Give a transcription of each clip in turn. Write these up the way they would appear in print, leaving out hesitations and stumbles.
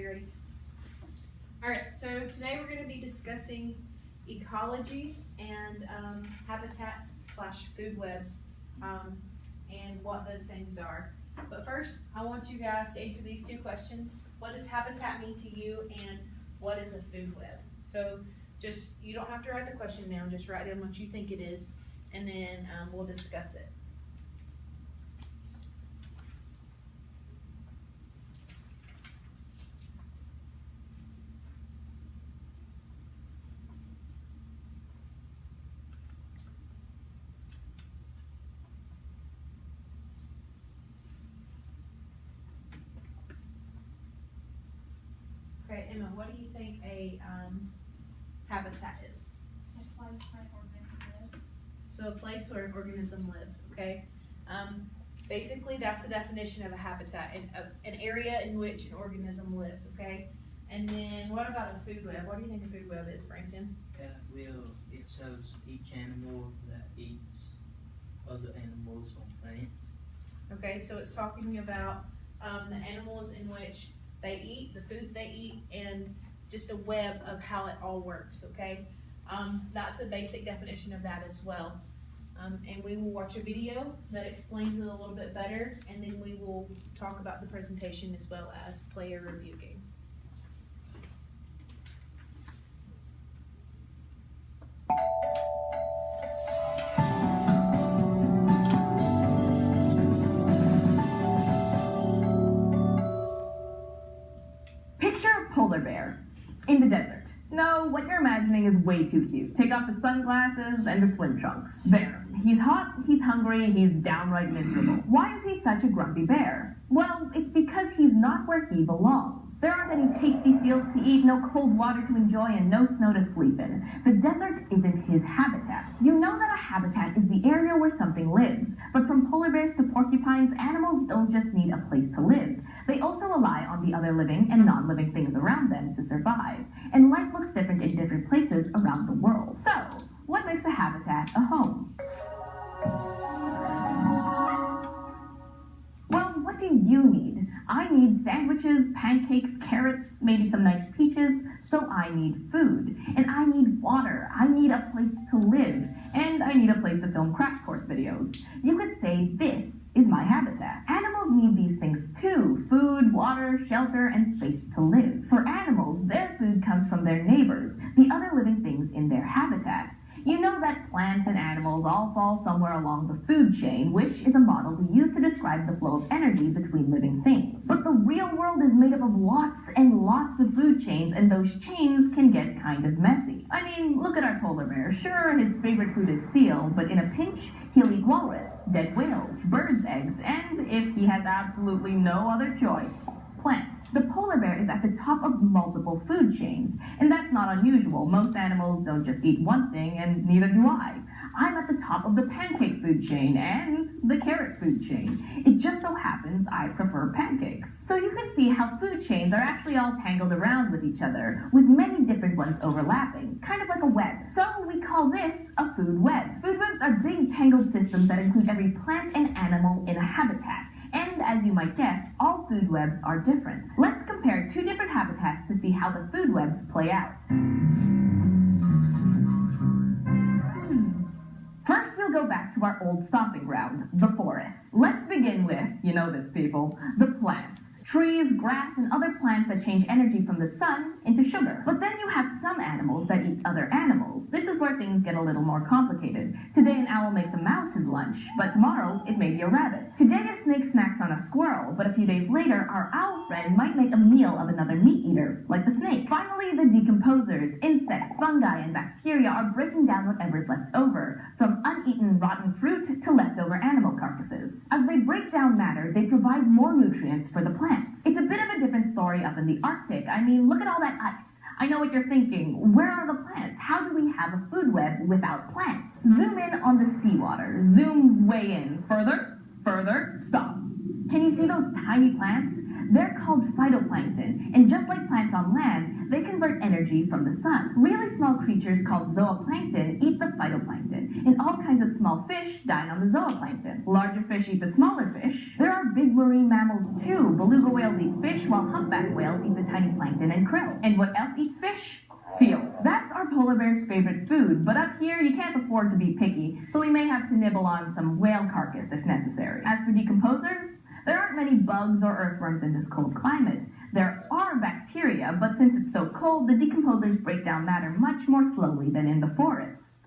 you ready? Alright, so today we're going to be discussing ecology and habitats / food webs and what those things are. But first, I want you guys to answer these two questions. What does habitat mean to you, and what is a food web? So you don't have to write the question down, just write down what you think it is, and then we'll discuss it. Okay, Emma, what do you think a habitat is? A place where an organism lives. So a place where an organism lives, okay? Basically, that's the definition of a habitat, an area in which an organism lives, okay? And then what about a food web? What do you think a food web is, Branson? It shows each animal that eats other animals on plants. Okay, so it's talking about the animals in which they eat, the food they eat, and just a web of how it all works, okay? That's a basic definition of that as well. And we will watch a video that explains it a little bit better, and then we will talk about the presentation as well as play a review game. Picture a polar bear in the desert. No, what you're imagining is way too cute. Take off the sunglasses and the swim trunks. There. He's hot, he's hungry, he's downright miserable. Why is he such a grumpy bear? Well, it's because he's not where he belongs. There aren't any tasty seals to eat, no cold water to enjoy, and no snow to sleep in. The desert isn't his habitat. You know that a habitat is the area where something lives. But from polar bears to porcupines, animals don't just need a place to live. They also rely on the other living and non-living things around them to survive. And life looks different in different places around the world. So, what makes a habitat a home? Well, what do you need? I need sandwiches, pancakes, carrots, maybe some nice peaches, so I need food. And I need water. I need a place to live. And I need a place to film crash course videos. You could say this is my habitat. Animals need these things too: food, water, shelter, and space to live. For animals, their food comes from their neighbors, the other living things in their habitat. You know that plants and animals all fall somewhere along the food chain, which is a model we use to describe the flow of energy between living things. But the real world is made up of lots and lots of food chains, and those chains can get kind of messy. I mean, look at our polar bear. Sure, his favorite food is seal, but in a pinch, he'll eat walrus, dead whales, birds' eggs, and if he has absolutely no other choice, plants. The polar bear is at the top of multiple food chains, and that's not unusual. Most animals don't just eat one thing, and neither do I. I'm at the top of the pancake food chain and the carrot food chain. It just so happens I prefer pancakes. So you can see how food chains are actually all tangled around with each other, with many different ones overlapping, kind of like a web. So we call this a food web. Food webs are big tangled systems that include every plant and animal in a habitat. And as you might guess, all food webs are different. Let's compare two different habitats to see how the food webs play out. First, we'll go back to our old stomping ground, the forest. Let's begin with, you know this people, the plants. Trees, grass, and other plants that change energy from the sun into sugar. But then you have some animals that eat other animals. This is where things get a little more complicated. Today an owl makes a mouse his lunch, but tomorrow it may be a rabbit. Today a snake snacks on a squirrel, but a few days later our owl friend might make a meal of another meat eater, like the snake. Finally, the decomposers, insects, fungi, and bacteria are breaking down whatever's left over, from uneaten rotten fruit to leftover animal carcasses. As they break down matter, they provide more nutrients for the plant. It's a bit of a different story up in the Arctic. I mean, look at all that ice. I know what you're thinking. Where are the plants? How do we have a food web without plants? Zoom in on the seawater. Zoom way in. Further, further, stop. Can you see those tiny plants? They're called phytoplankton, and just like plants on land, they convert energy from the sun. Really small creatures called zooplankton eat the phytoplankton, and all kinds of small fish dine on the zooplankton. Larger fish eat the smaller fish. There are big marine mammals too. Beluga whales eat fish, while humpback whales eat the tiny plankton and krill. And what else eats fish? Seals. That's our polar bear's favorite food, but up here you can't afford to be picky, so we may have to nibble on some whale carcass if necessary. As for decomposers, there aren't many bugs or earthworms in this cold climate. There are bacteria, but since it's so cold, the decomposers break down matter much more slowly than in the forest.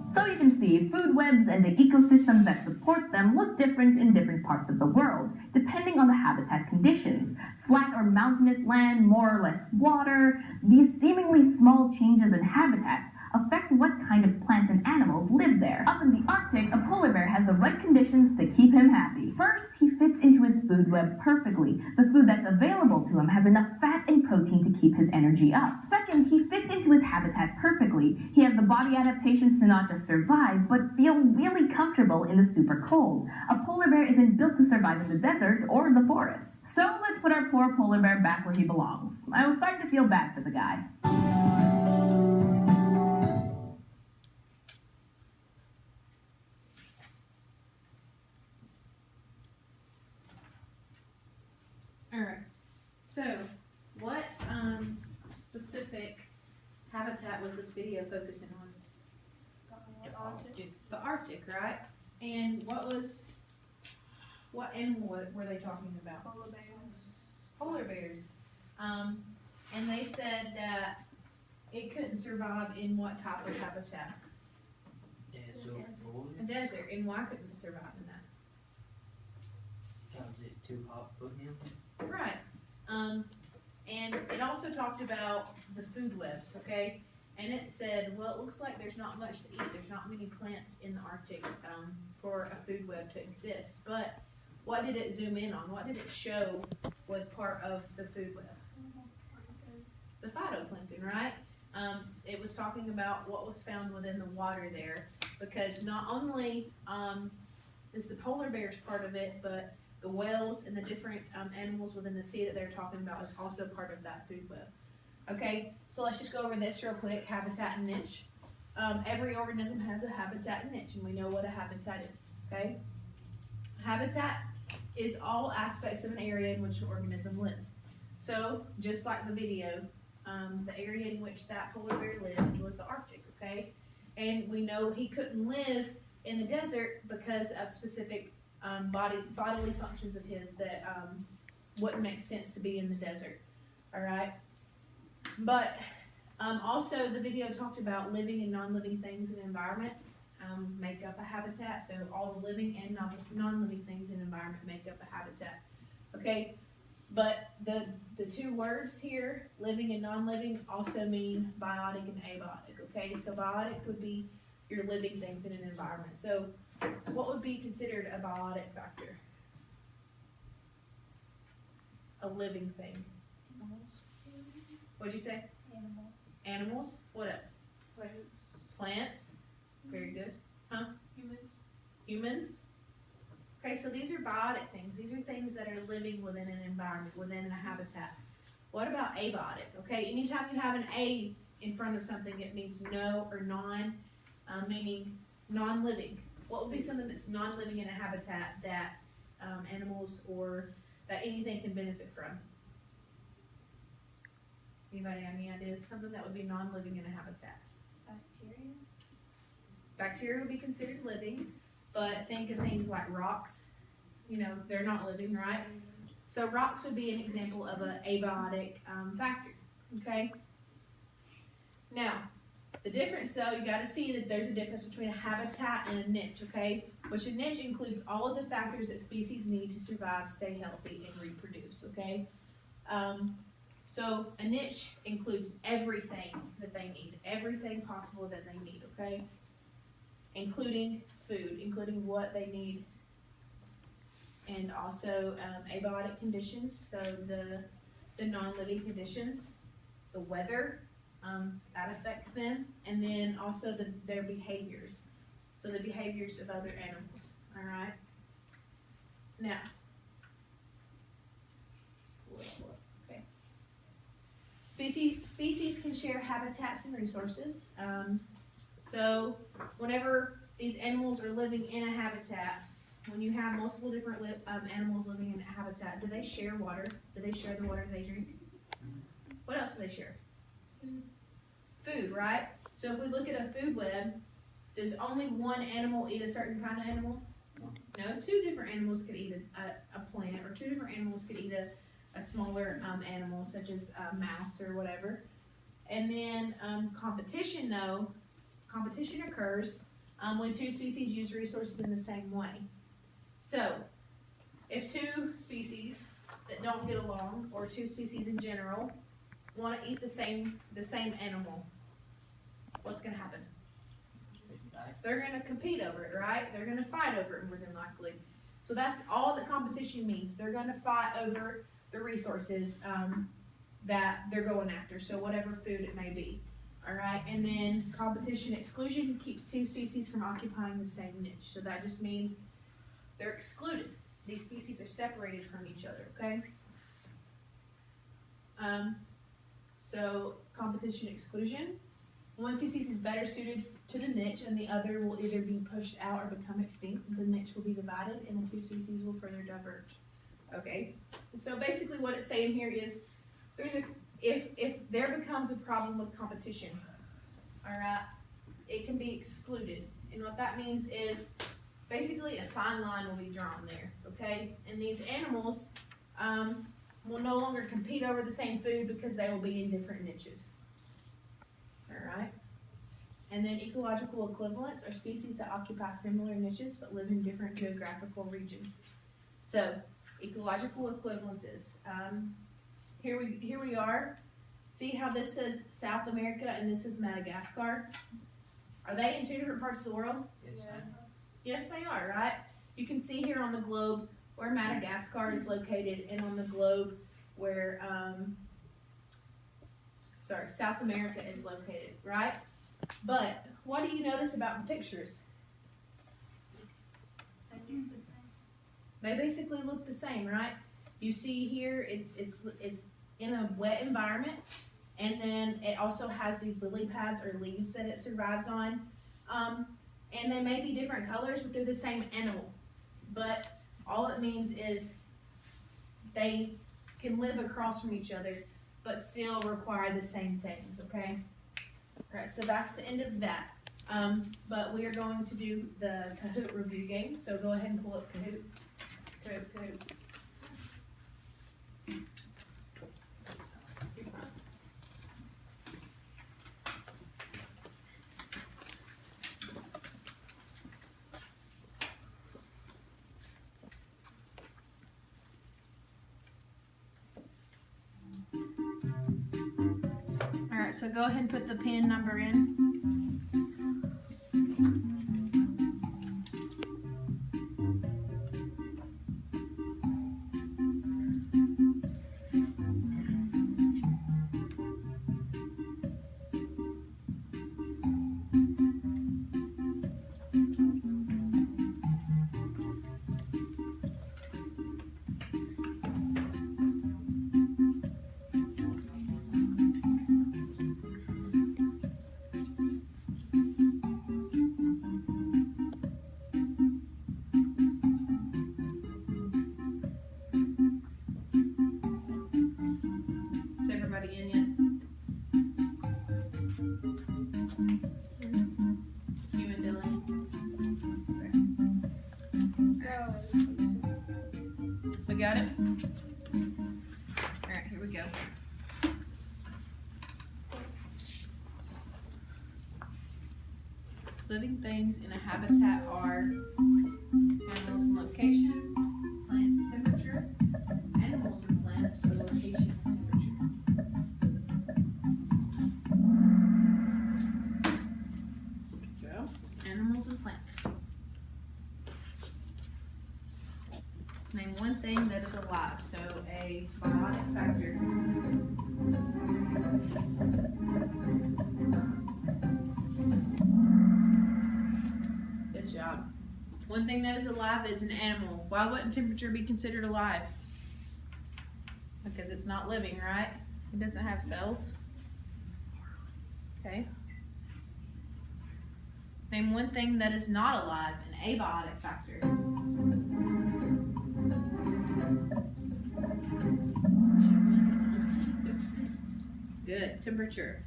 So you can see, food webs and the ecosystems that support them look different in different parts of the world, depending on the habitat conditions. Flat or mountainous land, more or less water, these seemingly small changes in habitats affect what kind of plants and animals live there. Up in the Arctic, a polar bear has the right conditions to keep him happy. First, he fits into his food web perfectly. The food that's available to him has enough fat and protein to keep his energy up. Second, he fits into his habitat perfectly. He has the body adaptations to not just survive, but feel really comfortable in the super cold. A polar bear isn't built to survive in the desert or the forest. So let's put our poor polar bear back where he belongs. I was starting to feel bad for the guy. Alright, so what specific habitat was this video focusing on? The Arctic, right? And what animal were they talking about? Polar bears. Polar bears. And they said that it couldn't survive in what type of habitat? Desert A forest, desert. And why couldn't it survive in that? because it's too hot for him. Right. And it also talked about the food webs, okay? And it said, well, it looks like there's not much to eat. There's not many plants in the Arctic for a food web to exist. But what did it zoom in on? What did it show was part of the food web? The phytoplankton, right? It was talking about what was found within the water there, because not only is the polar bears part of it, but the whales and the different animals within the sea that they're talking about is also part of that food web. Okay, so let's just go over this real quick, habitat and niche. Every organism has a habitat and niche, and we know what a habitat is, okay? Habitat is all aspects of an area in which an organism lives. So, just like the video, the area in which that polar bear lived was the Arctic, okay? And we know he couldn't live in the desert because of specific bodily functions of his that wouldn't make sense to be in the desert, all right? But also the video talked about living and non-living things in environment make up a habitat. So all the living and non-living things in environment make up a habitat. Okay, but the two words here, living and non-living, also mean biotic and abiotic. Okay, so biotic would be your living things in an environment. So what would be considered a biotic factor? A living thing. What'd you say? Animals. Animals. What else? Plants. Plants. Very good. Humans. Humans. Okay, so these are biotic things. These are things that are living within an environment, within a habitat. What about abiotic? Okay, anytime you have an A in front of something, it means no or non, meaning non-living. What would be something that's non-living in a habitat that animals or that anything can benefit from? Anybody have any ideas? Something that would be non-living in a habitat. Bacteria. Bacteria would be considered living, but think of things like rocks. You know, they're not living, right? So rocks would be an example of an abiotic factor, okay? Now, the difference though, you gotta see that there's a difference between a habitat and a niche, okay? Which a niche includes all of the factors that species need to survive, stay healthy, and reproduce, okay? So a niche includes everything that they need, everything possible that they need, okay? Including food, including what they need, and also abiotic conditions, so the non-living conditions, the weather, that affects them, and then also their behaviors, so the behaviors of other animals, all right? Now, let's pull it up. Okay. Species can share habitats and resources. So whenever these animals are living in a habitat, when you have multiple different animals living in a habitat, do they share water? Do they share the water they drink? What else do they share? Food, right? So if we look at a food web, does only one animal eat a certain kind of animal? No, two different animals could eat a plant, or two different animals could eat a smaller animal, such as a mouse or whatever. And then competition occurs when two species use resources in the same way. So, if two species that don't get along, or two species in general, want to eat the same animal, what's going to happen? They're going to compete over it, right? They're going to fight over it more than likely. So that's all that competition means. They're going to fight over the resources that they're going after, so whatever food it may be. All right, and then competition exclusion keeps two species from occupying the same niche. So that just means they're excluded. These species are separated from each other, okay? So competition exclusion. One species is better suited to the niche and the other will either be pushed out or become extinct. The niche will be divided and the two species will further diverge. Okay, so basically what it's saying here is if there becomes a problem with competition, all right, it can be excluded. And what that means is basically a fine line will be drawn there, okay? And these animals will no longer compete over the same food because they will be in different niches. All right. And then ecological equivalents are species that occupy similar niches but live in different geographical regions. So, ecological equivalences. Here we are. See how this says South America and this is Madagascar? Are they in two different parts of the world? Yes, ma'am. Yes, they are, right? You can see here on the globe where Madagascar is located and on the globe where, South America is located, right? But what do you notice about the pictures? They basically look the same, right? You see here, it's in a wet environment, and then it also has these lily pads or leaves that it survives on. And they may be different colors, but they're the same animal. But all it means is they can live across from each other, but still require the same things, okay? All right, so that's the end of that. But we are going to do the Kahoot review game, so go ahead and pull up Kahoot. Kahoot. Alright, so go ahead and put the pin number in. Is everybody in yet? You and Dylan? We got it? Alright, here we go. Living things in a habitat are animals and locations, plants and temperature, animals and plants or location and temperature. Go. Animals and plants. Name one thing that is alive. So a biotic factor. Good job. One thing that is alive is an animal. Why wouldn't temperature be considered alive? Because it's not living, right? It doesn't have cells. Okay. Name one thing that is not alive, an abiotic factor. temperature.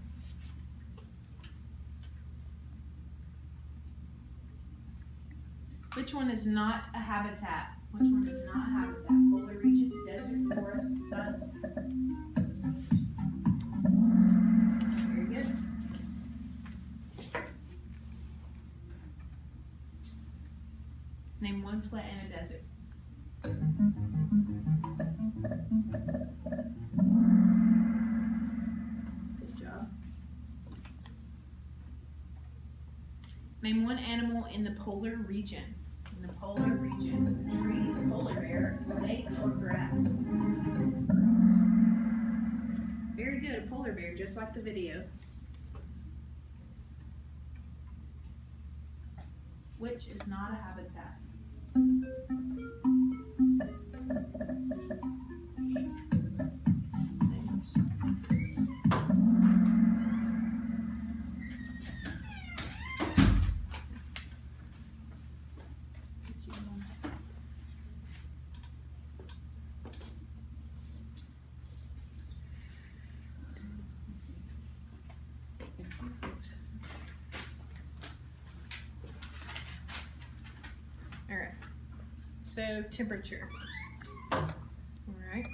Which one is not a habitat? Which one is not a habitat? Polar region, desert, forest, sun. Very good. Name one plant in a desert. Good job. Name one animal in the polar region. In the polar region. A tree, a polar bear, a snake, or grass. Very good, a polar bear, just like the video. Which is not a habitat? Alright, so temperature. Alright.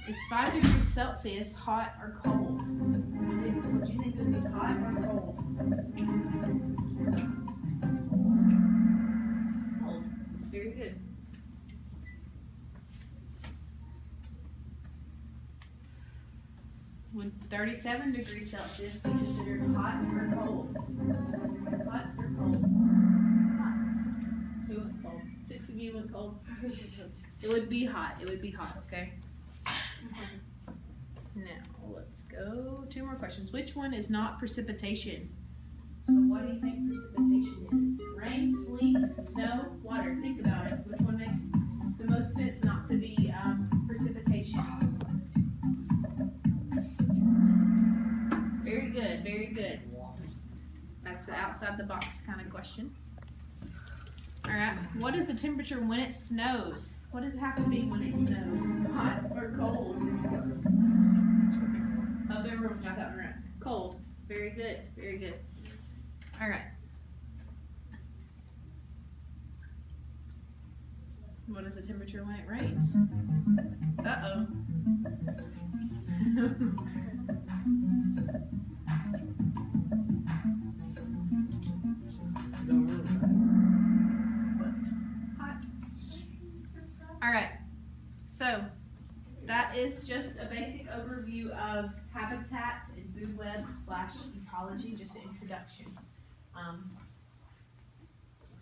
Is 5 degrees Celsius hot or cold? Would you think it would be hot or cold? Cold. Very good. Would 37 degrees Celsius be considered hot or cold? Hot or cold? Hot. Who went cold? 6 of you went cold. It would be hot. It would be hot, okay? Now, let's go. 2 more questions. Which one is not precipitation? So what do you think precipitation is? Rain, sleet, snow, water. Think about it. Which one makes the most sense not to be precipitation? Very good, very good. That's an outside the box kind of question. Alright, what is the temperature when it snows? What does it have to be when it snows? Hot or cold? Oh, everyone got that right. Cold. Very good, very good. Alright. What is the temperature when it rains? Uh-oh. Alright, so that is just a basic overview of habitat and food webs / ecology, just an introduction.